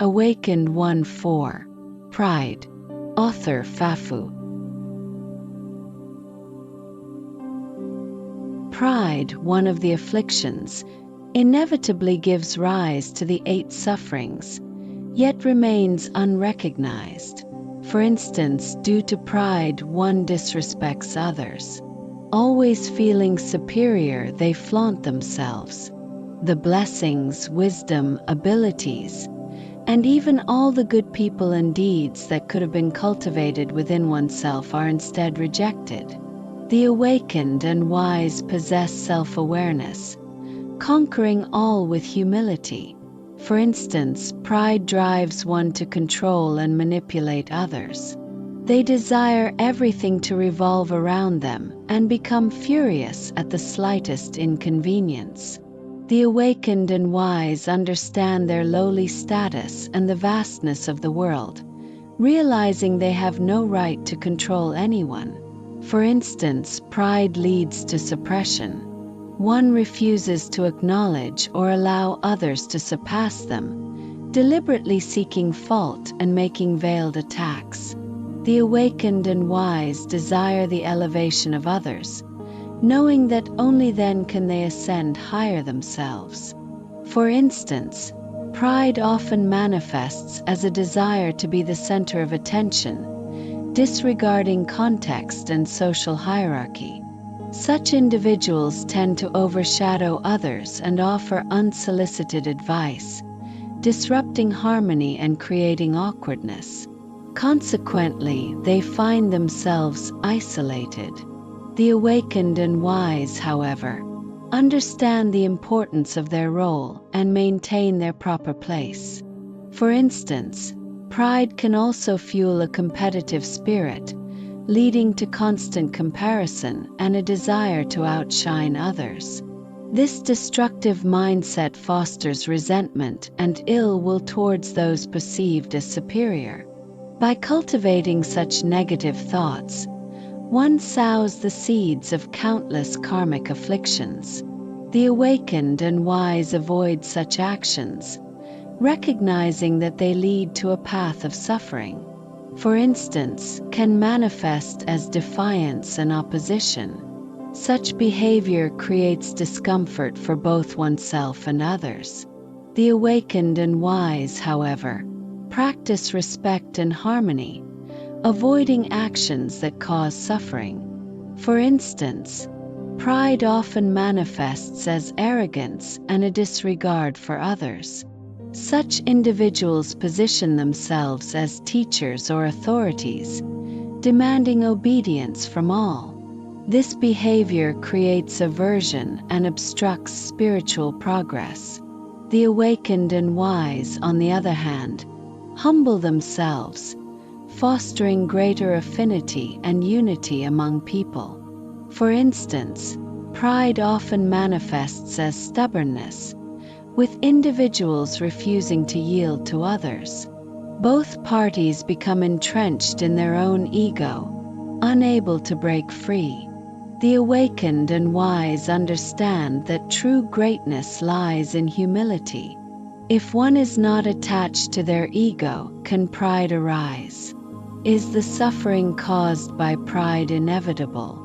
Awakened 1-4. Pride. Author Fafu. Pride, one of the afflictions, inevitably gives rise to the 8 sufferings, yet remains unrecognized. For instance, due to pride, one disrespects others. Always feeling superior, they flaunt themselves. The blessings, wisdom, abilities, and even all the good people and deeds that could have been cultivated within oneself are instead rejected. The awakened and wise possess self-awareness, conquering all with humility. For instance, pride drives one to control and manipulate others. They desire everything to revolve around them and become furious at the slightest inconvenience. The awakened and wise understand their lowly status and the vastness of the world, realizing they have no right to control anyone. For instance, pride leads to suppression. One refuses to acknowledge or allow others to surpass them, deliberately seeking fault and making veiled attacks. The awakened and wise desire the elevation of others, knowing that only then can they ascend higher themselves. For instance, pride often manifests as a desire to be the center of attention, disregarding context and social hierarchy. Such individuals tend to overshadow others and offer unsolicited advice, disrupting harmony and creating awkwardness. Consequently, they find themselves isolated. The awakened and wise, however, understand the importance of their role and maintain their proper place. For instance, pride can also fuel a competitive spirit, leading to constant comparison and a desire to outshine others. This destructive mindset fosters resentment and ill will towards those perceived as superior. By cultivating such negative thoughts, one sows the seeds of countless karmic afflictions. The awakened and wise avoid such actions, recognizing that they lead to a path of suffering. For instance, can manifest as defiance and opposition. Such behavior creates discomfort for both oneself and others. The awakened and wise, however, practice respect and harmony, avoiding actions that cause suffering. For instance, pride often manifests as arrogance and a disregard for others. Such individuals position themselves as teachers or authorities, demanding obedience from all. This behavior creates aversion and obstructs spiritual progress. The awakened and wise, on the other hand, humble themselves, fostering greater affinity and unity among people. For instance, pride often manifests as stubbornness, with individuals refusing to yield to others. Both parties become entrenched in their own ego, unable to break free. The awakened and wise understand that true greatness lies in humility. If one is not attached to their ego, can pride arise? Is the suffering caused by pride inevitable?